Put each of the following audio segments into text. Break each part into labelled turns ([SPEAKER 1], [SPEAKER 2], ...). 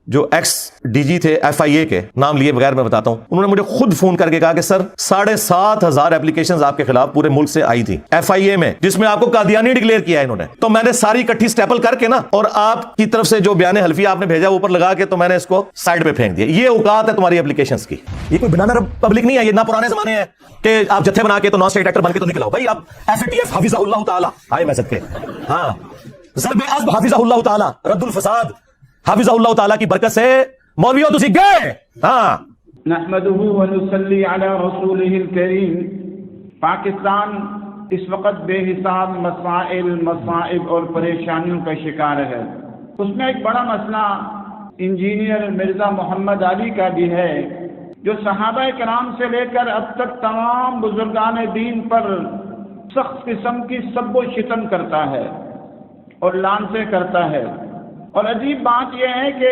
[SPEAKER 1] جو ایکس ڈی جی تھے FIA کے، نام لیے بغیر میں بتاتا ہوں، انہوں نے مجھے خود فون کر کے کہا کہ سر 7,500 ایپلیکیشنز آپ کے خلاف پورے ملک سے آئی تھی FIA میں، جس میں آپ کو قادیانی ڈکلیئر کیا ہے انہوں نے، تو میں نے ساری اکٹھی سٹیپل کر کے نا، اور آپ کی طرف سے جو بیان حلفیہ آپ نے بھیجا اوپر لگا کے، تو میں نے اس کو سائڈ پہ پھینک دیا۔ یہ اوقات ہے تمہاری ایپلیکیشنز کی، یہ کوئی بنانا پبلک نہیں ہے، یہ نہ پرانے زمانے ہیں کہ آپ جتھے بنا کے تو نان اسٹیٹ ایکٹر بن کے تو نکل آؤ بھائی، آپ FATF حفظہ اللہ تعالی آئے میں صدقے، ہاں ضرب عصب حفظہ اللہ تعالی، رد الفساد حفظہ اللہ تعالی کی برکت سے مولویوں تو سیکھ گئے۔ ہاں
[SPEAKER 2] نحمده ونصلي على رسوله الكريم۔ پاکستان اس وقت بے حساب مسائل، مصائب اور پریشانیوں کا شکار ہے۔ اس میں ایک بڑا مسئلہ انجینئر مرزا محمد علی کا بھی ہے، جو صحابہ کرام سے لے کر اب تک تمام بزرگان دین پر سخت قسم کی سب و شتم کرتا ہے اور لعنتیں کرتا ہے۔ اور عجیب بات یہ ہے کہ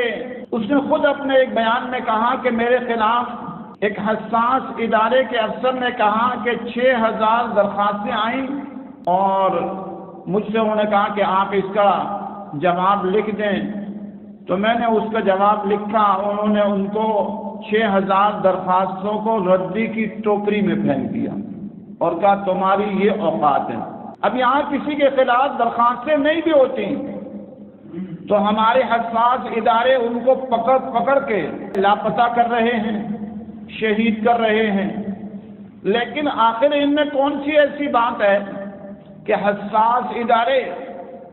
[SPEAKER 2] اس نے خود اپنے ایک بیان میں کہا کہ میرے خلاف ایک حساس ادارے کے افسر نے کہا کہ 6,000 درخواستیں آئیں، اور مجھ سے انہوں نے کہا کہ آپ اس کا جواب لکھ دیں۔ تو میں نے اس کا جواب لکھا، انہوں نے ان کو 6,000 درخواستوں کو ردی کی ٹوکری میں پھینک دیا اور کہا تمہاری یہ اوقات ہے۔ اب یہاں کسی کے خلاف درخواستیں نہیں بھی ہوتی تو ہمارے حساس ادارے ان کو پکڑ کے لاپتہ کر رہے ہیں، شہید کر رہے ہیں۔ لیکن آخر ان میں کون سی ایسی بات ہے کہ حساس ادارے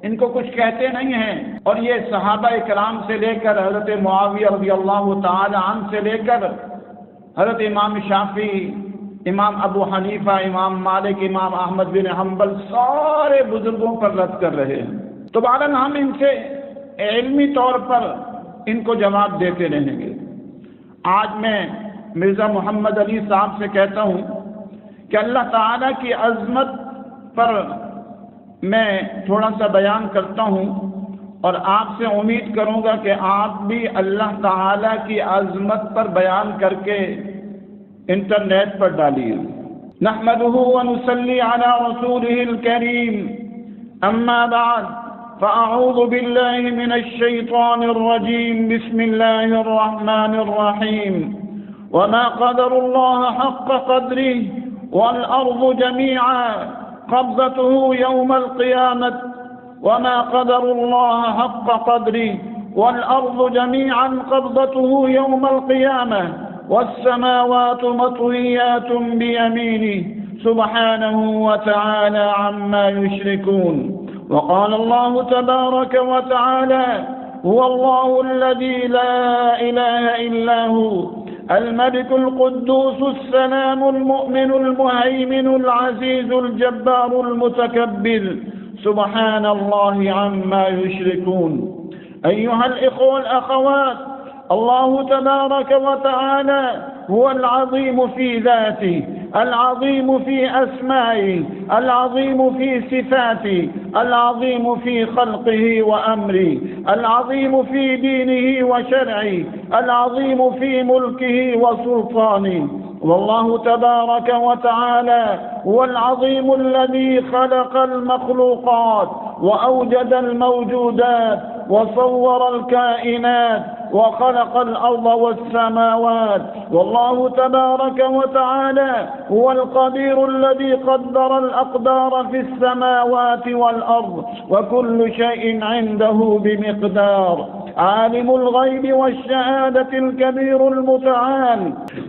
[SPEAKER 2] ان کو کچھ کہتے نہیں ہیں؟ اور یہ صحابہ کرام سے لے کر حضرت معاویہ رضی اللہ تعالی عنہ سے لے کر حضرت امام شافعی، امام ابو حنیفہ، امام مالک، امام احمد بن حنبل، سارے بزرگوں پر رد کر رہے ہیں۔ تو بہرحال ہم ان سے علمی طور پر ان کو جواب دیتے رہیں گے۔ آج میں مرزا محمد علی صاحب سے کہتا ہوں کہ اللہ تعالیٰ کی عظمت پر میں تھوڑا سا بیان کرتا ہوں، اور آپ سے امید کروں گا کہ آپ بھی اللہ تعالیٰ کی عظمت پر بیان کر کے انٹرنیٹ پر ڈالیے۔ نحمده ونصلي على رسوله الكريم، اما بعد فأعوذ بالله من الشيطان الرجيم، بسم الله الرحمن الرحيم، وما قدر الله حق قدره والأرض جميعا قبضته يوم القيامة، وما قدر الله حق قدره والأرض جميعا قبضته يوم القيامة، والسماوات مطويات بيمينه سبحانه وتعالى عما يشركون۔ وقال الله تبارك وتعالى هو الله الذي لا إله إلا هو الملك القدوس السلام المؤمن المهيمن العزيز الجبار المتكبر سبحان الله عما يشركون۔ أيها الإخوة والأخوات، الله تبارك وتعالى هو العظيم في ذاته، العظيم في أسمائه، العظيم في صفاته، العظيم في خلقه وأمره، العظيم في دينه وشرعه، العظيم في ملكه وسلطانه۔ والله تبارك وتعالى هو العظيم الذي خلق المخلوقات وأوجد الموجودات وصور الكائنات وخلق الأرض والسماوات۔ والله تبارك وتعالى هو القدير الذي قدر الأقدار في السماوات والأرض، وكل شيء عنده بمقدار، عالم الغيب والشهادة الكبير المتعال۔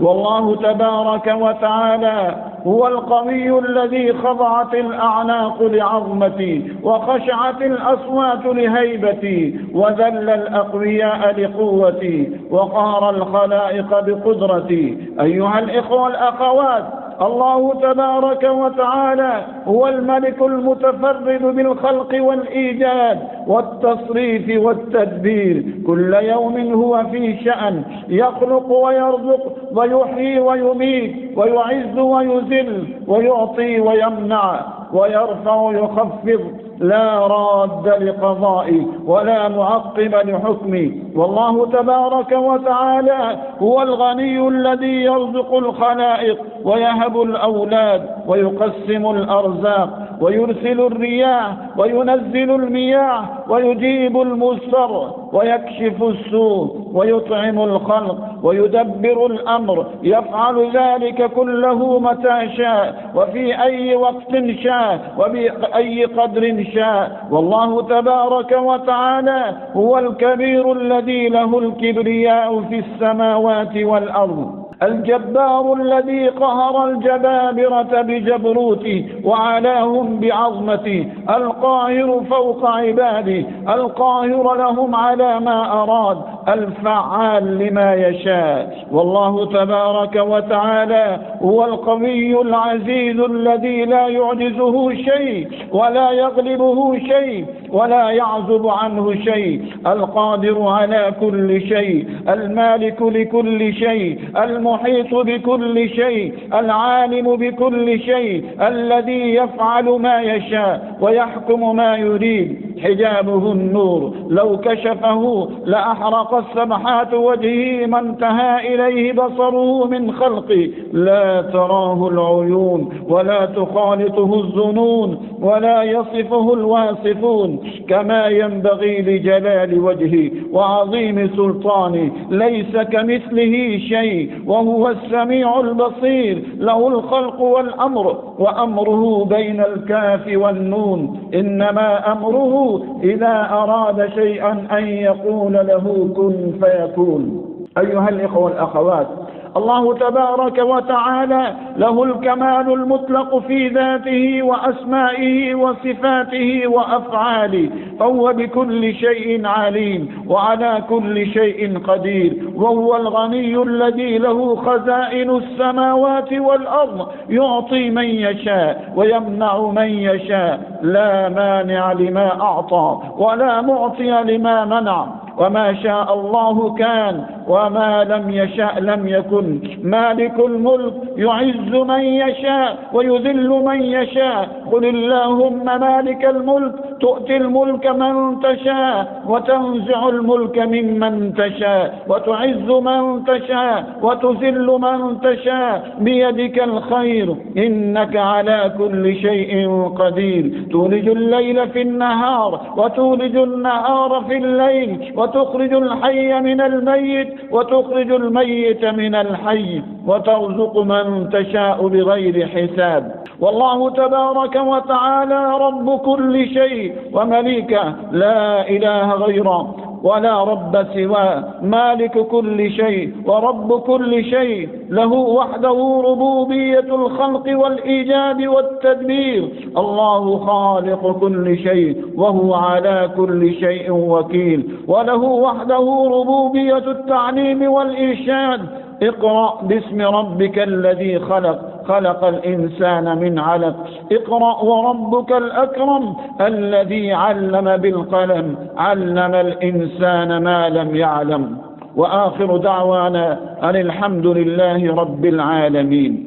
[SPEAKER 2] والله تبارك وتعالى هو القوي الذي خضعت الأعناق لعظمتي وخشعت الأصوات لهيبتي وذل الأقوياء لقوتي وقهر الخلائق بقدرتي۔ أيها الإخوة والأخوات، الله تبارك وتعالى هو الملك المتفرد بالخلق والإيجاد والتصريف والتدبير، كل يوم هو في شأن، يخلق ويرزق ويحيي ويميت ويعز ويذل ويعطي ويمنع ويرفع ويخفض، لا راد لقضائه ولا معقب لحكمه۔ والله تبارك وتعالى هو الغني الذي يرزق الخلائق ويهب الأولاد ويقسم الأرزاق ويرسل الرياح وينزل المياه ويجيب المضطر ويكشف السوء ويطعم الخلق ويدبر الأمر، يفعل ذلك كله متى شاء وفي أي وقت شاء وبأي قدر شاء. والله تبارك وتعالى هو الكبير الذي له الكبرياء في السماوات والأرض، الجبار الذي قهر الجبابرة بجبروته وعلاهم بعظمته، القاهر فوق عباده، القاهر لهم على ما أراد، الفعال لما يشاء. والله تبارك وتعالى هو القوي العزيز الذي لا يعجزه شيء ولا يغلبه شيء ولا يعزب عنه شيء، القادر على كل شيء، المالك لكل شيء، المحيط بكل شيء، العالم بكل شيء، الذي يفعل ما يشاء ويحكم ما يريد. حجابه النور، لو كشفه لأحرق سبحات وجهه ما انتهى إليه بصره من خلقه، لا تراه العيون ولا تخالطه الظنون ولا يصفه الواصفون كما ينبغي لجلال وجهه وعظيم سلطانه، ليس كمثله شيء وهو السميع البصير، له الخلق والأمر وأمره بين الكاف والنون، إنما أمره إذا أراد شيئا أن يقول له كن فيكون. أيها الإخوة والأخوات، الله تبارك وتعالى له الكمال المطلق في ذاته وأسمائه وصفاته وأفعاله، فهو بكل شيء عليم وعلى كل شيء قدير، وهو الغني الذي له خزائن السماوات والأرض، يعطي من يشاء ويمنع من يشاء، لا مانع لما أعطى ولا معطي لما منع، وما شاء الله كان وما لم يشاء لم يكن. مالك الملك يعز من يشاء ويذل من يشاء، قل اللهم مالك الملك تؤتي الملك من تشاء وتنزع الملك ممن تشاء وتعز من تشاء وتذل من تشاء، بيدك الخير إنك على كل شيء قدير. تولج الليل في النهار وتولج النهار في الليل، وتخرج الحي من الميت وتخرج الميت من الحي، وترزق من تشاء بغير حساب. والله تبارك وتعالى رب كل شيء ومليكه، لا إله غيره ولا رب سواه، مالك كل شيء ورب كل شيء، له وحده ربوبية الخلق والإيجاد والتدبير. الله خالق كل شيء وهو على كل شيء وكيل، وله وحده ربوبية التعليم والإرشاد. اقرأ باسم ربك الذي خلق، خلق الإنسان من علق، اقرأ وربك الأكرم الذي علم بالقلم، علم الإنسان ما لم يعلم. وآخر دعوانا أن الحمد لله رب العالمين.